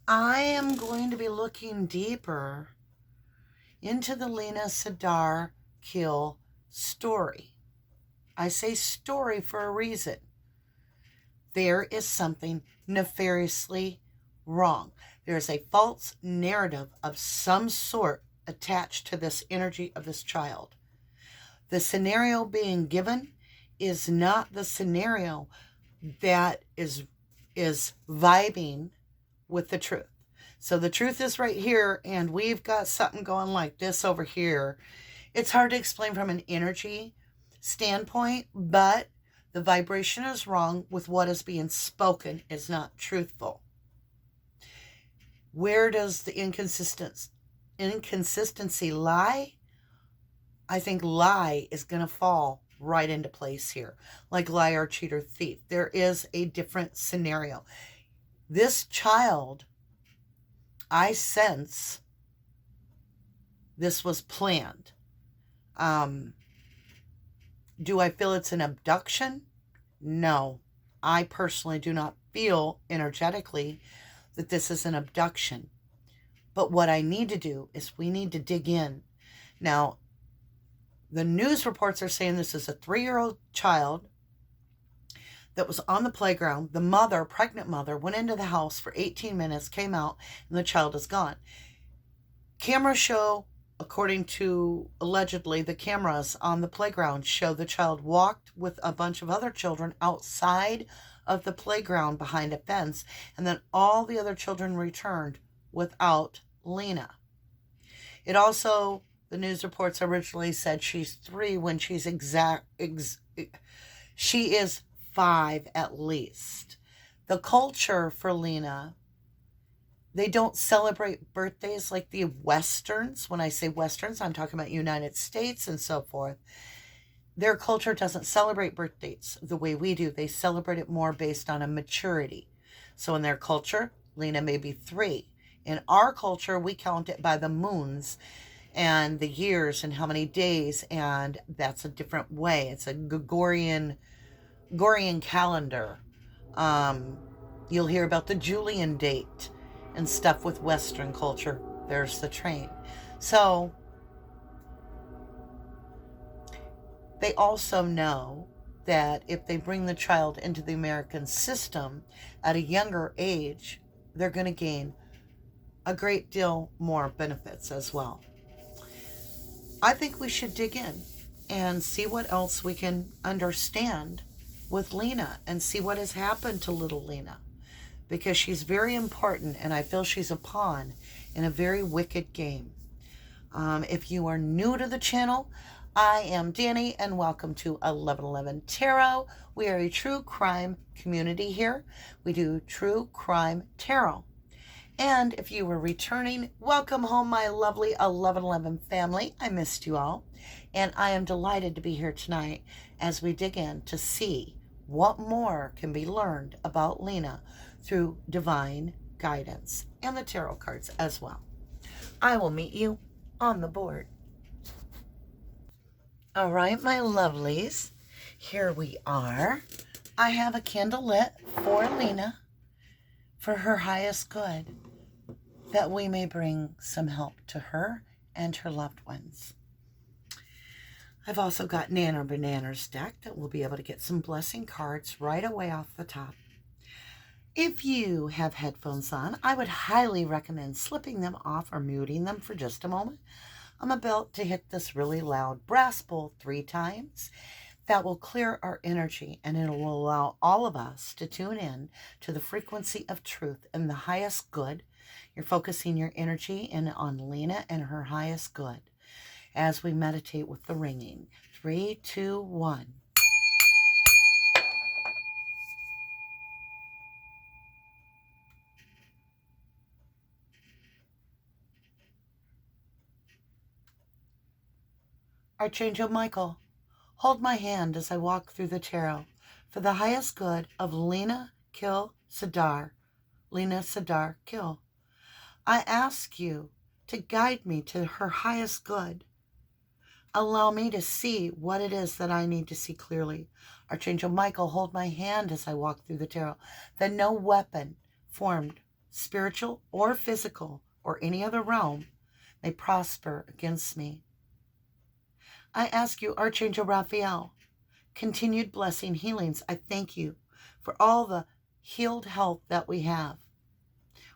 I am going to be looking deeper into the Lina Sadar Khil story. I say story for a reason. There is something nefariously wrong. There is a false narrative of some sort attached to this energy of this child. The scenario being given is not the scenario that is vibing with the truth. So the truth is right here, and we've got something going like this over here. It's hard to explain from an energy standpoint, but the vibration is wrong with what is being spoken is not truthful. Where does the inconsistency lie? I think lie is going to fall right into place here. Like liar, cheater, thief. There is a different scenario. This child, I sense this was planned. Do I feel it's an abduction? No. I personally do not feel energetically that this is an abduction. But what I need to do is we need to dig in. Now, the news reports are saying this is a 3-year-old child that was on the playground. The mother, pregnant mother, went into the house for 18 minutes, came out, and the child is gone. Cameras show, according to allegedly the cameras on the playground, show the child walked with a bunch of other children outside of the playground behind a fence, and then all the other children returned without Lina. It also, the news reports originally said she's 3 when she's she is 5 at least. The culture for Lina, they don't celebrate birthdays like the Westerns. When I say Westerns, I'm talking about United States and so forth. Their culture doesn't celebrate birthdays the way we do. They celebrate it more based on a maturity. So in their culture, Lina may be 3. In our culture, we count it by the moons and the years and how many days, and that's a different way. It's a Gregorian calendar. You'll hear about the Julian date and stuff with Western culture. There's the train. So they also know that if they bring the child into the American system at a younger age, they're going to gain a great deal more benefits as well. I think we should dig in and see what else we can understand with Lina and see what has happened to little Lina, because she's very important and I feel she's a pawn in a very wicked game. If you are new to the channel, I am Dannie and welcome to 1111 Tarot. We are a true crime community here. We do true crime tarot. And if you were returning, welcome home, my lovely 1111 family. I missed you all. And I am delighted to be here tonight as we dig in to see what more can be learned about Lina through divine guidance and the tarot cards as well. I will meet you on the board. All right, my lovelies, here we are. I have a candle lit for Lina, for her highest good, that we may bring some help to her and her loved ones. I've also got Nanner Bananas deck that we'll be able to get some blessing cards right away off the top. If you have headphones on, I would highly recommend slipping them off or muting them for just a moment. I'm about to hit this really loud brass bowl 3 times. That will clear our energy and it will allow all of us to tune in to the frequency of truth and the highest good. You're focusing your energy in on Lina and her highest good as we meditate with the ringing. 3, 2, 1. Archangel Michael, hold my hand as I walk through the tarot for the highest good of Lina Sadar Khil. I ask you to guide me to her highest good. Allow me to see what it is that I need to see clearly. Archangel Michael, hold my hand as I walk through the tarot, that no weapon formed, spiritual or physical or any other realm, may prosper against me. I ask you, Archangel Raphael, continued blessing healings. I thank you for all the healed health that we have.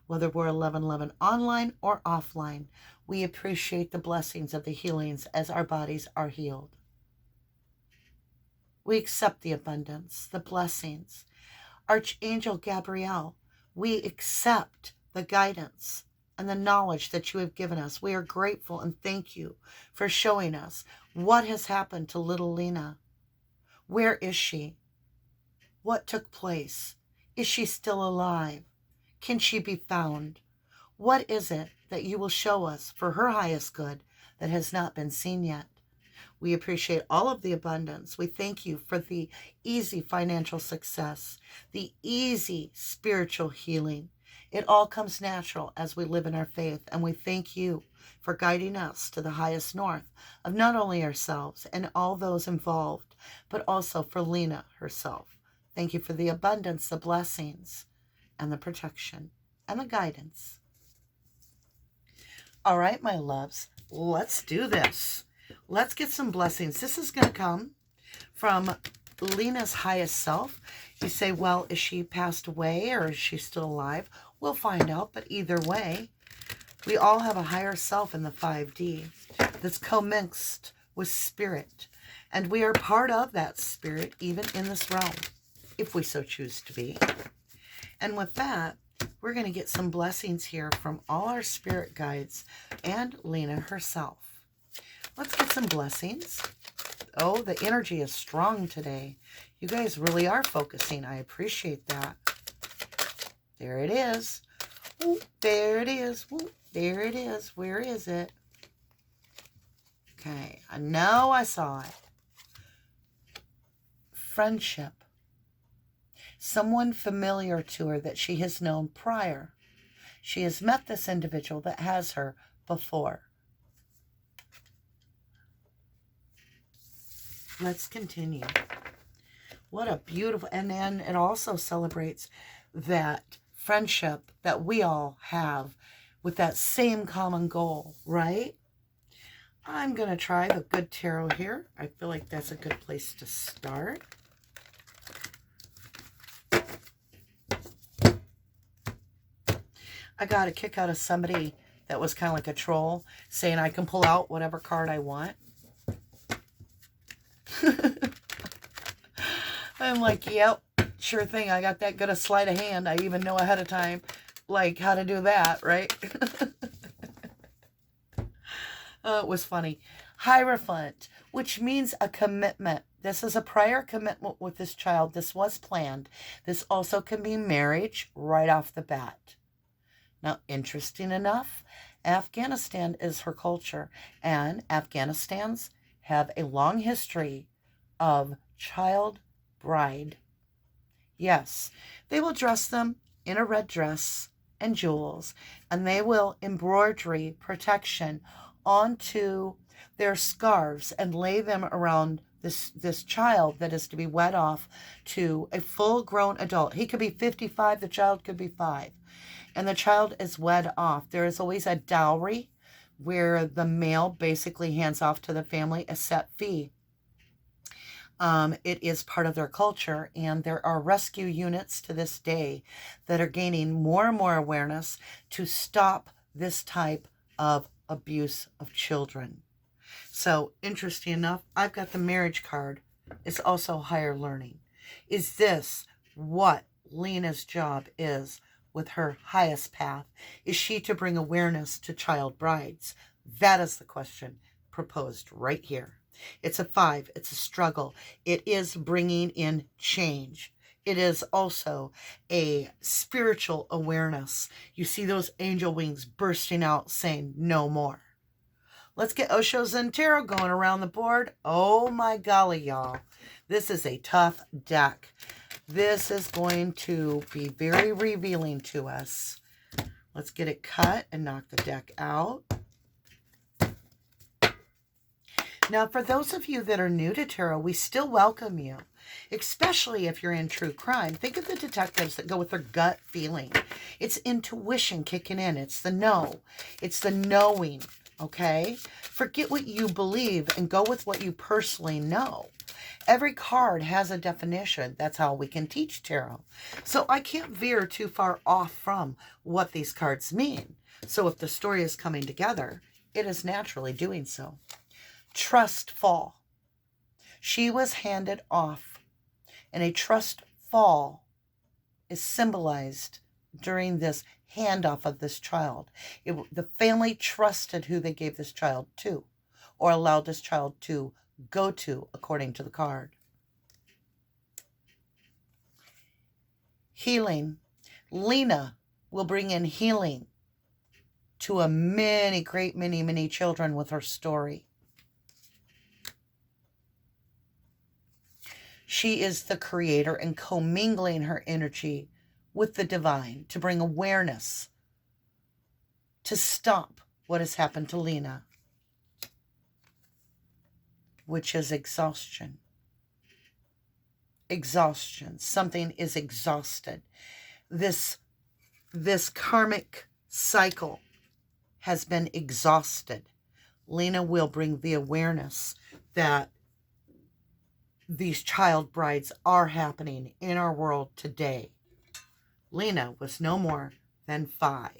Whether we're 1111 online or offline, we appreciate the blessings of the healings as our bodies are healed. We accept the abundance, the blessings. Archangel Gabriel, we accept the guidance and the knowledge that you have given us. We are grateful and thank you for showing us what has happened to little Lina. Where is she? What took place? Is she still alive? Can she be found? What is it that you will show us for her highest good that has not been seen yet? We appreciate all of the abundance. We thank you for the easy financial success, the easy spiritual healing. It all comes natural as we live in our faith, and we thank you for guiding us to the highest north of not only ourselves and all those involved, but also for Lina herself. Thank you for the abundance, the blessings, and the protection, and the guidance. All right, my loves, let's do this. Let's get some blessings. This is going to come from Lina's highest self. You say, well, is she passed away or is she still alive? We'll find out, but either way, we all have a higher self in the 5D that's co-mixed with spirit, and we are part of that spirit even in this realm, if we so choose to be. And with that, we're going to get some blessings here from all our spirit guides and Lina herself. Let's get some blessings. Oh, the energy is strong today. You guys really are focusing. I appreciate that. There it is. Ooh, there it is. Ooh, there it is. Where is it? Okay, I know I saw it. Friendship. Someone familiar to her that she has known prior. She has met this individual that has her before. Let's continue. What a beautiful, and then it also celebrates that friendship that we all have with that same common goal, right? I'm going to try the good tarot here. I feel like that's a good place to start. I got a kick out of somebody that was kind of like a troll saying I can pull out whatever card I want. I'm like, yep, sure thing. I got that good a sleight of hand. I even know ahead of time, like, how to do that, right? It was funny. Hierophant, which means a commitment. This is a prior commitment with this child. This was planned. This also can be marriage right off the bat. Now, interesting enough, Afghanistan is her culture, and Afghanistans have a long history of child bride. Yes, they will dress them in a red dress and jewels, and they will embroidery protection onto their scarves and lay them around this child that is to be wed off to a full-grown adult. He could be 55, the child could be 5, and the child is wed off. There is always a dowry where the male basically hands off to the family a set fee. It is part of their culture, and there are rescue units to this day that are gaining more and more awareness to stop this type of abuse of children. So, interesting enough, I've got the marriage card. It's also higher learning. Is this what Lina's job is with her highest path? Is she to bring awareness to child brides? That is the question proposed right here. It's a 5. It's a struggle. It is bringing in change. It is also a spiritual awareness. You see those angel wings bursting out saying no more. Let's get Osho's and Tarot going around the board. Oh my golly, y'all. This is a tough deck. This is going to be very revealing to us. Let's get it cut and knock the deck out. Now, for those of you that are new to tarot, we still welcome you. especially if you're in true crime. Think of the detectives that go with their gut feeling. It's intuition kicking in. It's the know. It's the knowing, okay? Forget what you believe and go with what you personally know. Every card has a definition. That's how we can teach tarot. So I can't veer too far off from what these cards mean. So if the story is coming together, it is naturally doing so. Trust fall. She was handed off, and a trust fall is symbolized during this handoff of this child. The family trusted who they gave this child to, or allowed this child to go to, according to the card. Healing. Lina will bring in healing to a many children with her story. She is the creator and commingling her energy with the divine to bring awareness to stop what has happened to Lina, which is exhaustion. Exhaustion. Something is exhausted. This karmic cycle has been exhausted. Lina will bring the awareness that these child brides are happening in our world today. Lina was no more than 5.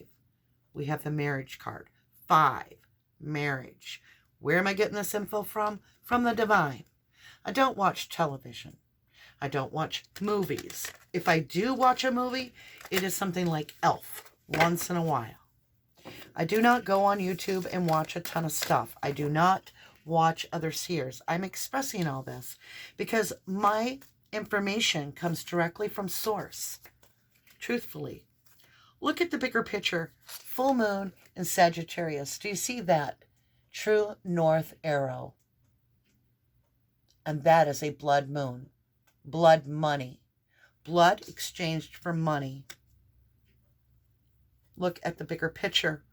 We have the marriage card. 5. Marriage. Where am I getting this info from? From the divine. I don't watch television. I don't watch movies. If I do watch a movie, it is something like Elf, once in a while. I do not go on YouTube and watch a ton of stuff. I do not watch other seers. I'm expressing all this because my information comes directly from source. Truthfully. Look at the bigger picture. Full moon in Sagittarius. Do you see that? True north arrow. And that is a blood moon. Blood money. Blood exchanged for money. Look at the bigger picture.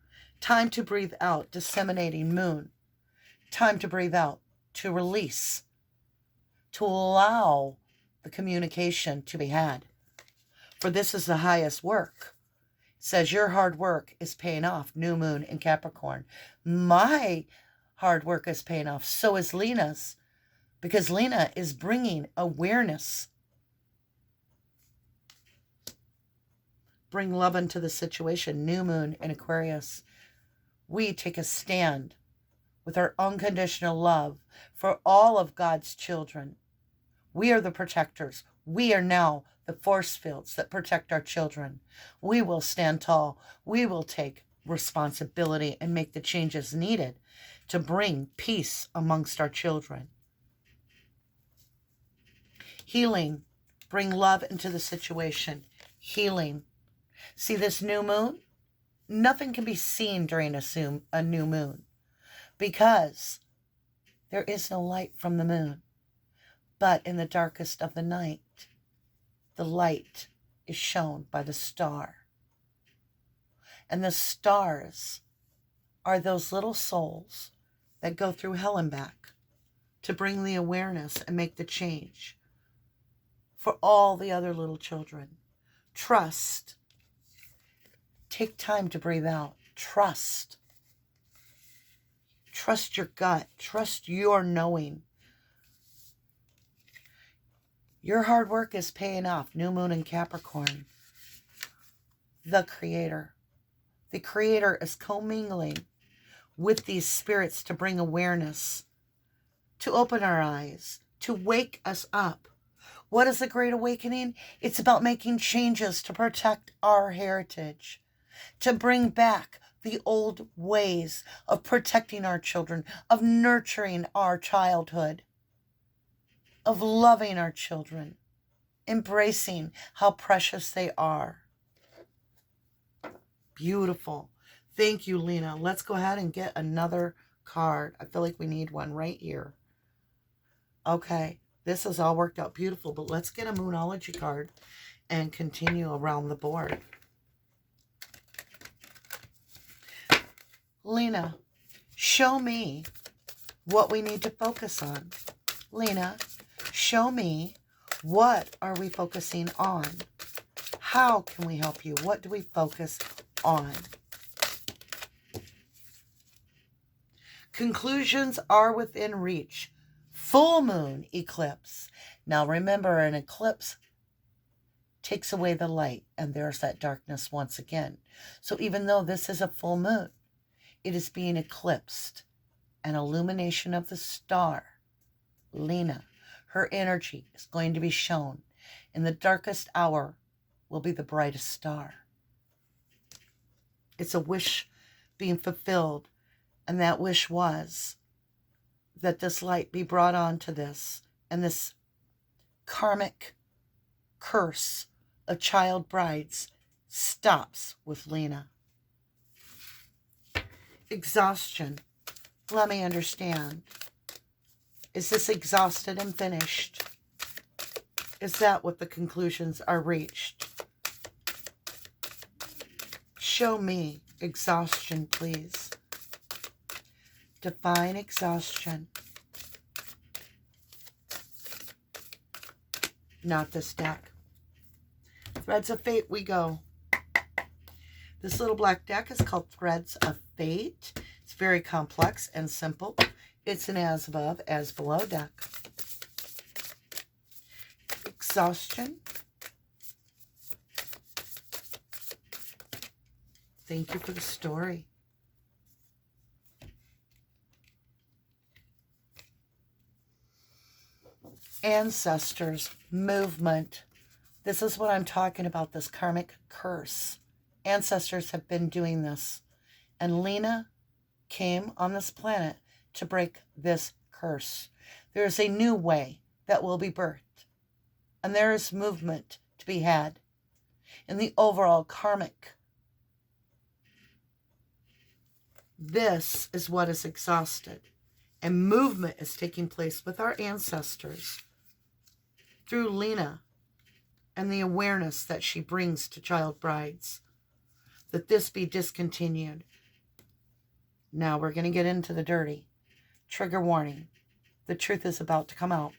Time to breathe out. Disseminating moon. Time to breathe out. To release. To allow the communication to be had. For this is the highest work. It says your hard work is paying off. New moon in Capricorn. My hard work is paying off. So is Lina's. Because Lina is bringing awareness. Bring love into the situation. New moon in Aquarius. We take a stand with our unconditional love for all of God's children. We are the protectors. We are now the force fields that protect our children. We will stand tall. We will take responsibility and make the changes needed to bring peace amongst our children. Healing. Bring love into the situation. Healing. See this new moon? Nothing can be seen during a new moon because there is no light from the moon. But in the darkest of the night, the light is shown by the star. And the stars are those little souls that go through hell and back to bring the awareness and make the change for all the other little children. Trust. Take time to breathe out. Trust. Trust your gut. Trust your knowing. Your hard work is paying off. New moon in Capricorn. The Creator. The Creator is commingling with these spirits to bring awareness, to open our eyes, to wake us up. What is a great awakening? It's about making changes to protect our heritage, to bring back the old ways of protecting our children, of nurturing our childhood, of loving our children, embracing how precious they are. Beautiful. Thank you, Lina. Let's go ahead and get another card. I feel like we need one right here. Okay, this has all worked out beautiful, but let's get a Moonology card and continue around the board. Lina, show me what we need to focus on. Lina, show me What are we focusing on? How can we help you? What do we focus on? Conclusions are within reach. Full moon eclipse. Now remember, an eclipse takes away the light, and there's that darkness once again. So even though this is a full moon, it is being eclipsed. An illumination of the star, Lina, her energy is going to be shown. In the darkest hour will be the brightest star. It's a wish being fulfilled, and that wish was that this light be brought onto this, and this karmic curse of child brides stops with Lina. Exhaustion. Let me understand. Is this exhausted and finished? Is that what the conclusions are reached? Show me exhaustion, please. Define exhaustion. Not this deck. Threads of Fate we go. This little black deck is called Threads of Fate. It's very complex and simple. It's an as above, as below deck. Exhaustion. Thank you for the story. Ancestors, movement. This is what I'm talking about, this karmic curse. Ancestors have been doing this. And Lina came on this planet to break this curse. There is a new way that will be birthed. And there is movement to be had in the overall karmic. This is what is exhausted. And movement is taking place with our ancestors through Lina and the awareness that she brings to child brides. That this be discontinued. Now we're going to get into the dirty. Trigger warning. The truth is about to come out.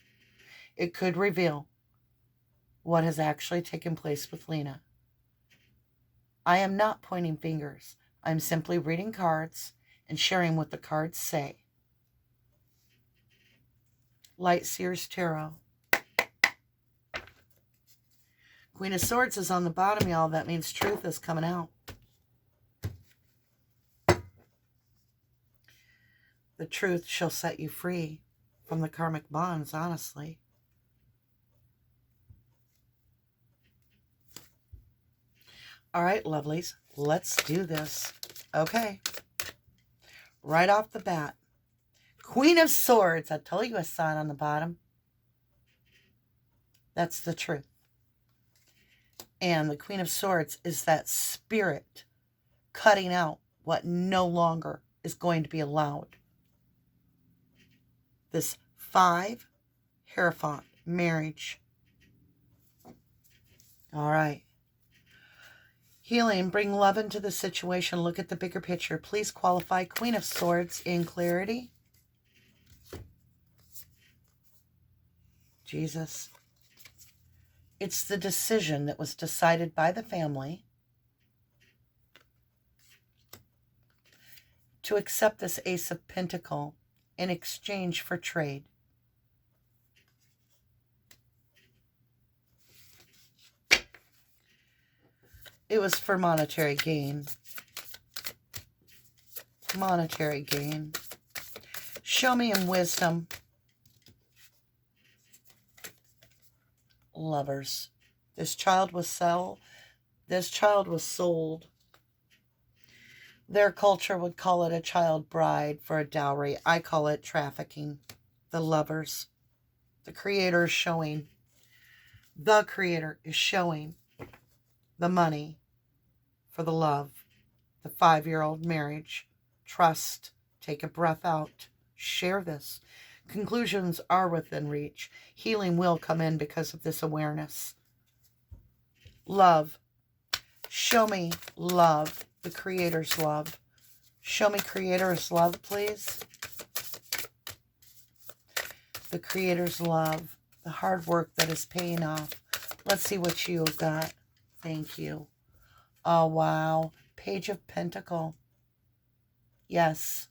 It could reveal what has actually taken place with Lina. I am not pointing fingers. I'm simply reading cards and sharing what the cards say. Light Seer's Tarot. Queen of Swords is on the bottom, y'all. That means truth is coming out. The truth shall set you free from the karmic bonds, honestly. All right, lovelies, let's do this. Okay. Right off the bat. Queen of Swords. I told you I saw it on the bottom. That's the truth. And the Queen of Swords is that spirit cutting out what no longer is going to be allowed. This 5 Hierophant marriage. All right. Healing, bring love into the situation. Look at the bigger picture. Please qualify Queen of Swords in clarity. Jesus. It's the decision that was decided by the family to accept this Ace of Pentacles in exchange for trade. It was for monetary gain. Monetary gain. Show me in wisdom. Lovers. This child was sold. Their culture would call it a child bride for a dowry. I call it trafficking. The lovers. The Creator is showing. The Creator is showing the money for the love. The 5-year-old marriage. Trust. Take a breath out. Share this. Conclusions are within reach. Healing will come in because of this awareness. Love. Show me love. The Creator's love. Show me Creator's love, please. The Creator's love. The hard work that is paying off. Let's see what you got. Thank you. Oh, wow. Page of Pentacle. Yes.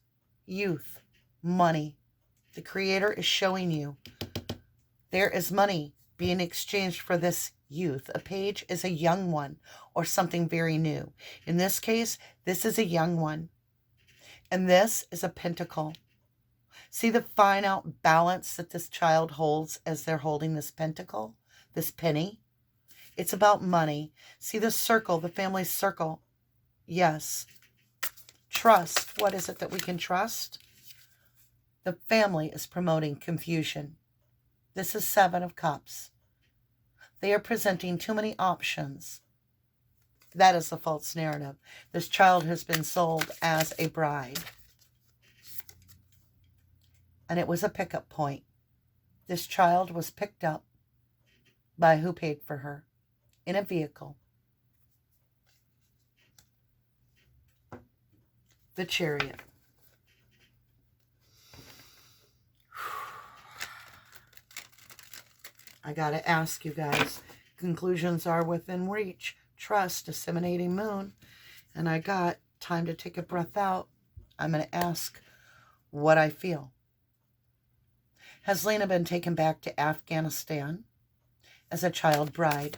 Youth. Money. The Creator is showing you there is money being exchanged for this youth. A page is a young one or something very new. In this case, this is a young one. And this is a pentacle. See the fine out balance that this child holds as they're holding this pentacle, this penny? It's about money. See the circle, the family circle. Yes. Trust. What is it that we can trust? The family is promoting confusion. This is 7 of Cups. They are presenting too many options. That is the false narrative. This child has been sold as a bride. And it was a pickup point. This child was picked up by who paid for her in a vehicle. The Chariot. I got to ask you guys, conclusions are within reach. Trust, disseminating moon. And I got time to take a breath out. I'm going to ask what I feel. Has Lina been taken back to Afghanistan as a child bride?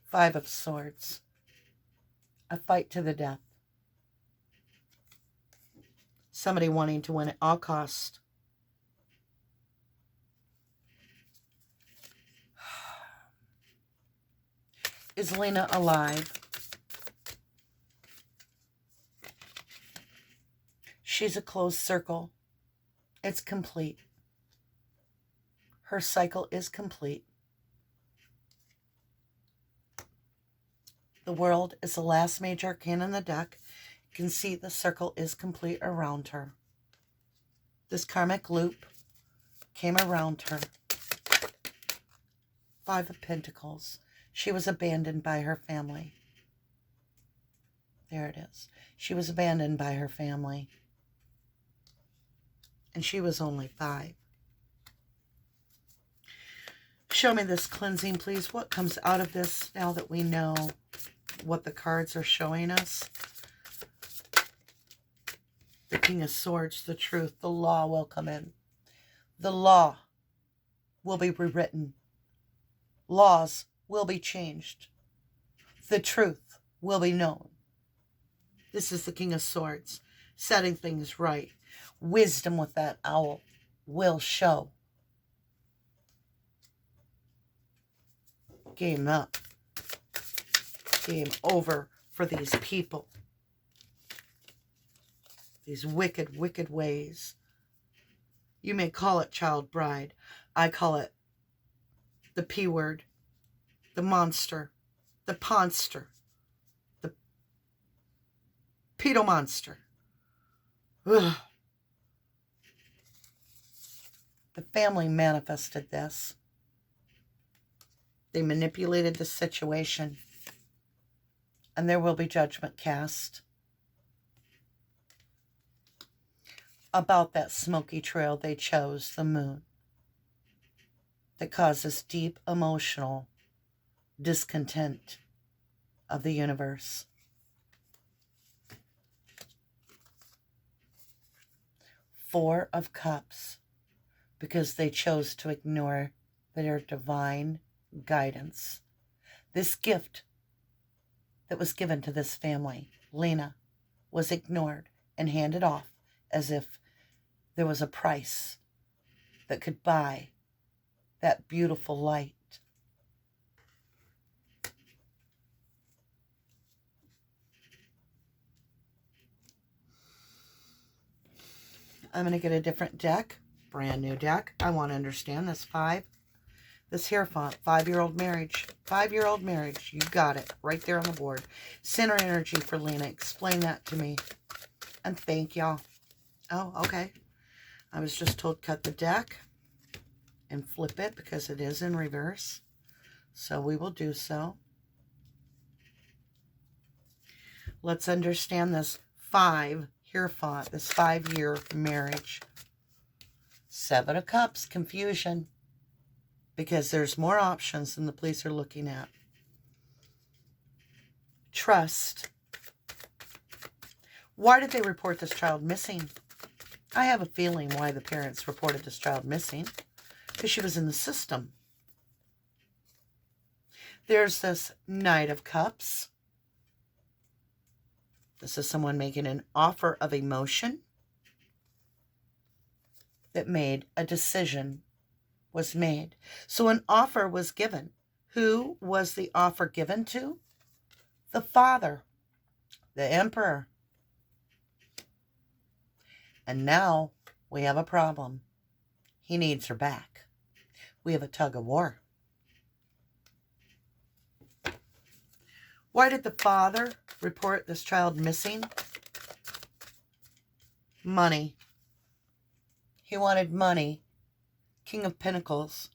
Five of Swords. A fight to the death. Somebody wanting to win at all costs. Is Lina alive? She's a closed circle. It's complete. Her cycle is complete. The World is the last major arcana in the deck. You can see the circle is complete around her. This karmic loop came around her. 5 of Pentacles. She was abandoned by her family. There it is. She was abandoned by her family. And she was only 5. Show me this cleansing, please. What comes out of this now that we know what the cards are showing us? The King of Swords, the truth, the law will come in. The law will be rewritten. Laws will be changed. The truth will be known. This is the King of Swords, setting things right. Wisdom with that owl will show. Game up. Game over for these people. These wicked, wicked ways. You may call it child bride. I call it the P word, the monster, the ponster, the pedo monster. Ugh. The family manifested this. They manipulated the situation. And there will be judgment cast about that smoky trail they chose, the moon, that causes deep emotional discontent of the universe. Four of Cups, because they chose to ignore their divine guidance. This gift that was given to this family, Lina, was ignored and handed off as if there was a price that could buy that beautiful light. I'm going to get a different deck, brand new deck. I want to understand this 5. This Hierophant, 5-year-old marriage. 5-year-old marriage. You got it right there on the board. Center energy for Lina. Explain that to me. And thank y'all. Oh, okay. I was just told cut the deck and flip it because it is in reverse. So we will do so. Let's understand this 5 Hierophant, this 5-year marriage. 7 of Cups, confusion. Because there's more options than the police are looking at. Trust. Why did they report this child missing? I have a feeling why the parents reported this child missing. Because she was in the system. There's this Knight of Cups. This is someone making an offer of emotion that made a decision was made. So an offer was given. Who was the offer given to? The father, the emperor. And now we have a problem. He needs her back. We have a tug of war. Why did the father report this child missing? Money. He wanted money. King of Pentacles.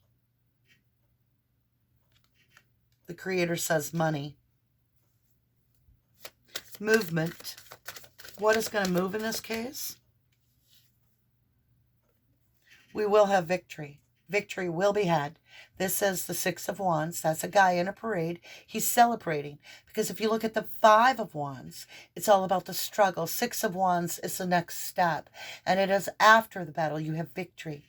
The Creator says money. Movement. What is going to move in this case? We will have victory. Victory will be had. This is the 6 of Wands. That's a guy in a parade. He's celebrating. Because if you look at the 5 of Wands, it's all about the struggle. 6 of Wands is the next step. And it is after the battle you have victory.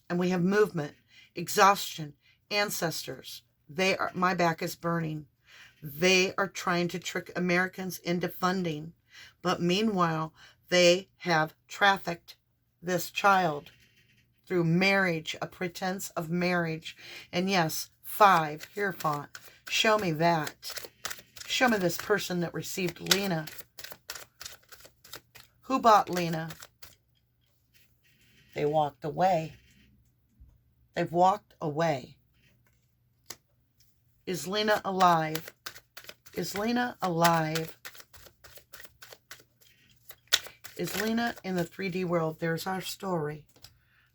And we have movement, exhaustion, ancestors. My back is burning. They are trying to trick Americans into funding. But meanwhile, they have trafficked this child through marriage, a pretense of marriage. And yes, 5, Hierophant. Show me that. Show me this person that received Lina. Who bought Lina? They walked away. They've walked away. Is Lina alive? Is Lina alive? Is Lina in the 3D world? There's our story.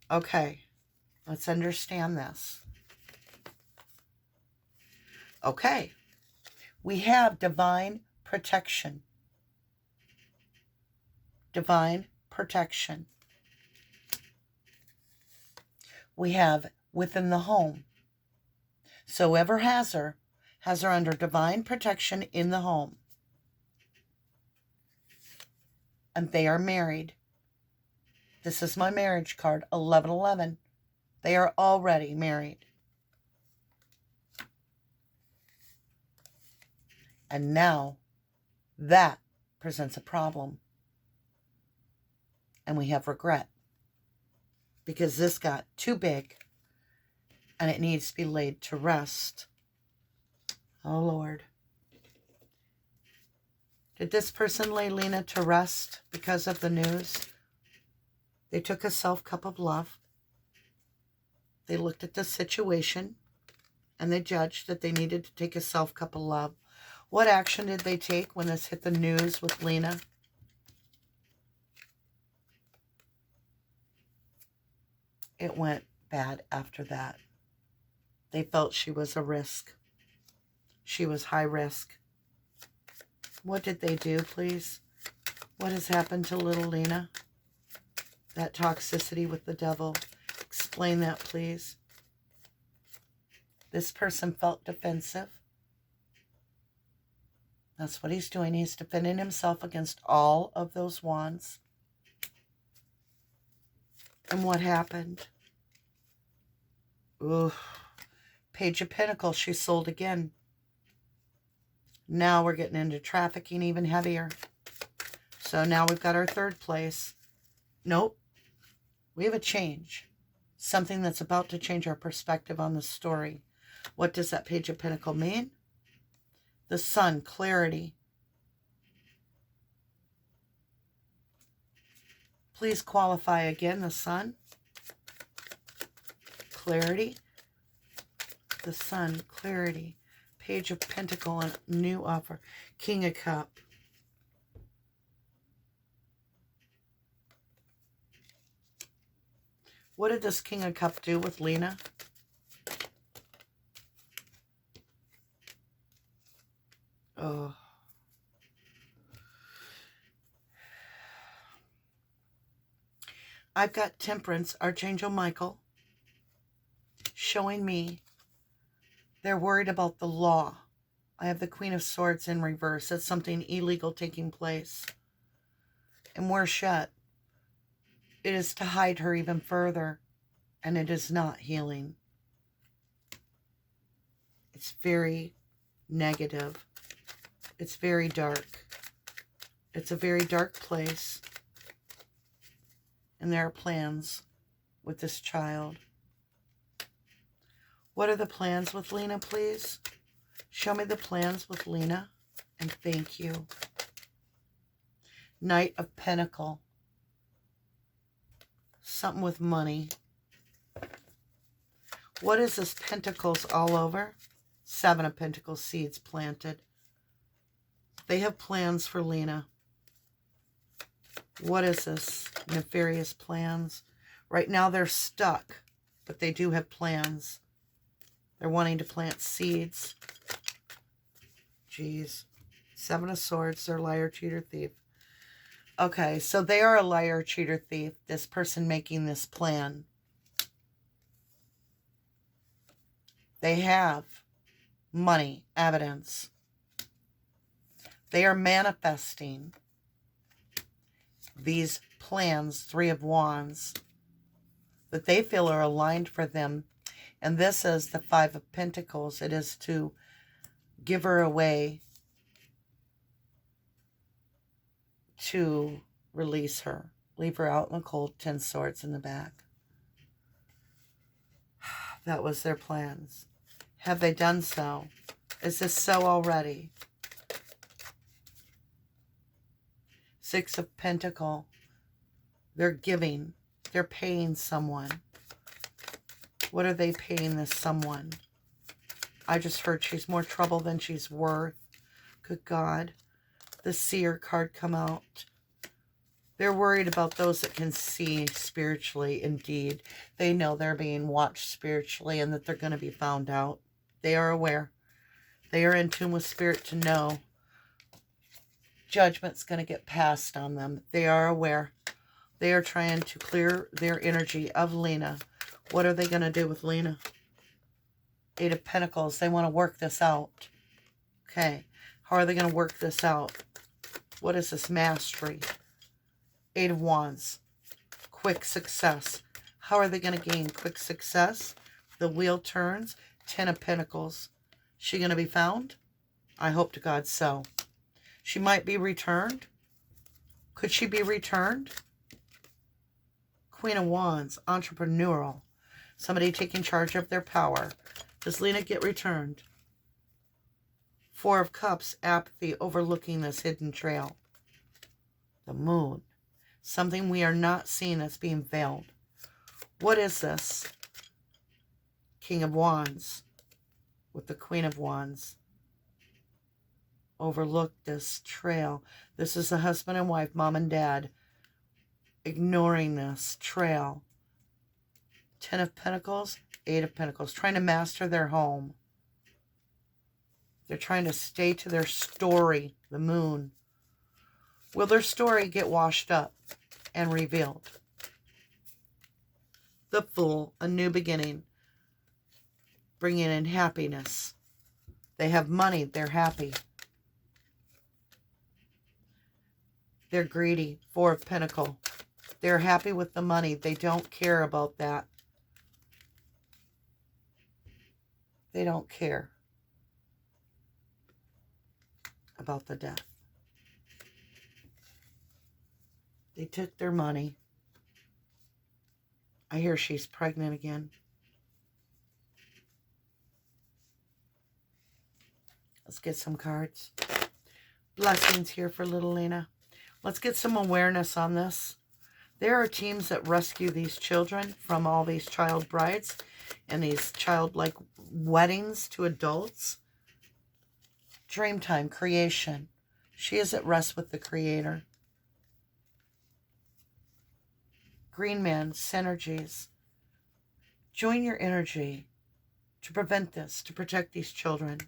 Okay, let's understand this. Okay, we have divine protection. Divine protection. We have within the home. So whoever has her under divine protection in the home. And they are married. This is my marriage card, 1111. They are already married. And now that presents a problem. And we have regret. Because this got too big. And it needs to be laid to rest. Oh, Lord. Did this person lay Lina to rest because of the news? They took a self-cup of love. They looked at the situation. And they judged that they needed to take a self-cup of love. What action did they take when this hit the news with Lina? It went bad after that. They felt she was a risk. She was high risk. What did they do, please? What has happened to little Lina? That toxicity with the devil. Explain that, please. This person felt defensive. That's what he's doing. He's defending himself against all of those wands. And what happened? Ooh. Page of Pentacles, she sold again. Now we're getting into trafficking even heavier. So now we've got our third place. Nope. We have a change. Something that's about to change our perspective on the story. What does that Page of Pentacles mean? The Sun, clarity. Please qualify again, the Sun. Clarity. The Sun, clarity. Page of Pentacles, and new offer. King of Cup. What did this King of Cup do with Lina? Oh. I've got Temperance, Archangel Michael, showing me they're worried about the law. I have the Queen of Swords in reverse. That's something illegal taking place. And worse yet, it is to hide her even further, and it is not healing. It's very negative. It's very dark. It's a very dark place. And there are plans with this child. What are the plans with Lina, please? Show me the plans with Lina, and thank you. Knight of Pentacle. Something with money. What is this? Pentacles all over? 7 of Pentacles, seeds planted. They have plans for Lina. What is this? Nefarious plans. Right now they're stuck, but they do have plans. They're wanting to plant seeds. Jeez. 7 of Swords. They're liar, cheater, thief. Okay, so they are a liar, cheater, thief. This person making this plan. They have money, evidence. They are manifesting these plans, 3 of Wands, that they feel are aligned for them. And this is the 5 of Pentacles. It is to give her away, to release her. Leave her out in the cold, 10 swords in the back. That was their plans. Have they done so? Is this so already? 6 of Pentacles. They're giving. They're paying someone. What are they paying this someone? I just heard she's more trouble than she's worth. Good God. The Seer card come out. They're worried about those that can see spiritually. Indeed, they know they're being watched spiritually and that they're going to be found out. They are aware. They are in tune with spirit to know judgment's going to get passed on them. They are aware. They are trying to clear their energy of Lina. What are they going to do with Lina? 8 of Pentacles. They want to work this out. Okay. How are they going to work this out? What is this? Mastery. 8 of Wands. Quick success. How are they going to gain quick success? The wheel turns. 10 of Pentacles. She going to be found? I hope to God so. She might be returned. Could she be returned? Queen of Wands. Entrepreneurial. Somebody taking charge of their power. Does Lina get returned? 4 of Cups. Apathy. Overlooking this hidden trail. The Moon. Something we are not seeing that's being veiled. What is this? King of Wands. With the Queen of Wands. Overlook this trail. This is a husband and wife, mom and dad, ignoring this trail. 10 of Pentacles, 8 of Pentacles, trying to master their home. They're trying to stay to their story, the Moon. Will their story get washed up and revealed? The Fool, a new beginning, bringing in happiness. They have money, they're happy. They're greedy, 4 of Pentacles. They're happy with the money. They don't care about that. They don't care about the death. They took their money. I hear she's pregnant again. Let's get some cards. Blessings here for little Lina. Let's get some awareness on this. There are teams that rescue these children from all these child brides and these childlike weddings to adults. Dreamtime, creation. She is at rest with the Creator. Green Man, synergies. Join your energy to prevent this, to protect these children.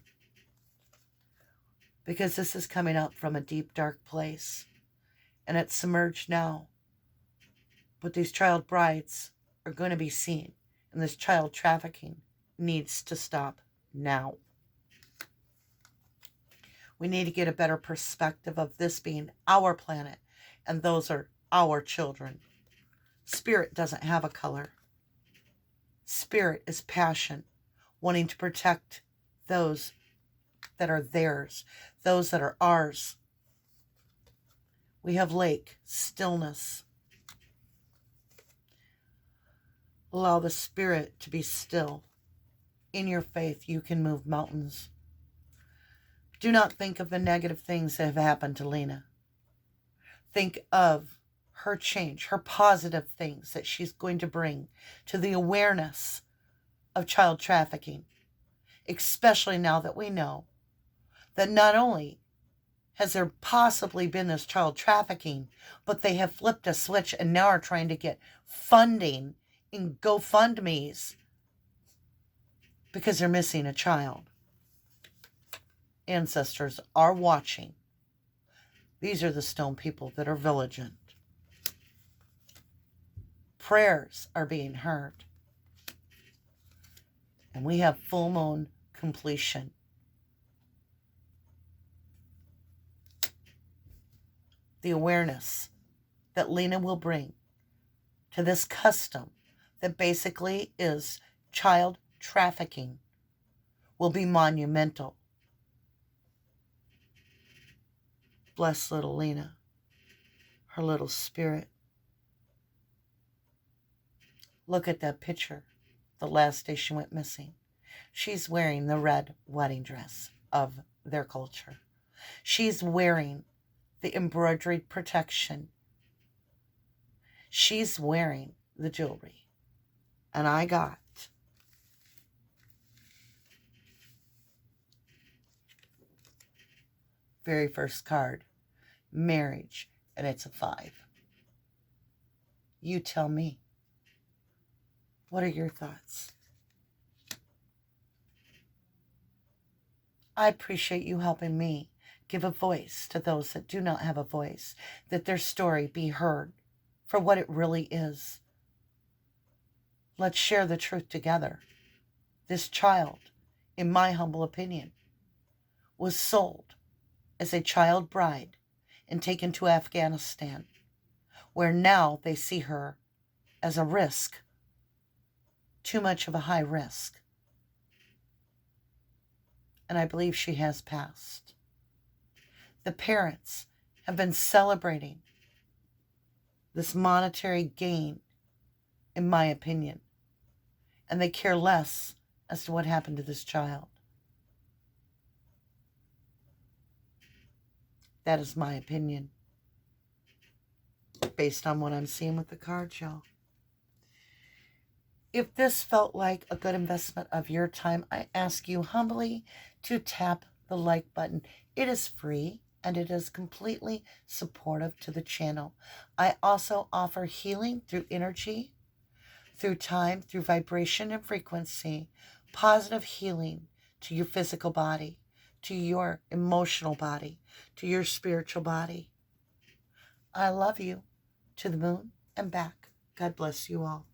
Because this is coming up from a deep, dark place. And it's submerged now. But these child brides are going to be seen, and this child trafficking needs to stop now. We need to get a better perspective of this being our planet, and those are our children. Spirit doesn't have a color. Spirit is passion, wanting to protect those that are theirs, those that are ours. We have lake, stillness. Allow the spirit to be still. In your faith, you can move mountains. Do not think of the negative things that have happened to Lina. Think of her change, her positive things that she's going to bring to the awareness of child trafficking, especially now that we know that not only has there possibly been this child trafficking, but they have flipped a switch and now are trying to get funding in GoFundMes because they're missing a child. Ancestors are watching. These are the stone people that are vigilant. Prayers are being heard. And we have full moon completion. The awareness that Lina will bring to this custom that basically is child trafficking will be monumental. Bless little Lina, her little spirit. Look at that picture the last day she went missing. She's wearing the red wedding dress of their culture. She's wearing the embroidered protection. She's wearing the jewelry. And I got very first card, marriage, and it's a 5. You tell me. What are your thoughts? I appreciate you helping me give a voice to those that do not have a voice, that their story be heard for what it really is. Let's share the truth together. This child, in my humble opinion, was sold as a child bride and taken to Afghanistan, where now they see her as a risk, too much of a high risk. And I believe she has passed. The parents have been celebrating this monetary gain, in my opinion, and they care less as to what happened to this child. That is my opinion, based on what I'm seeing with the cards, y'all. If this felt like a good investment of your time, I ask you humbly to tap the like button. It is free and it is completely supportive to the channel. I also offer healing through energy, through time, through vibration and frequency, positive healing to your physical body, to your emotional body, to your spiritual body. I love you to the moon and back. God bless you all.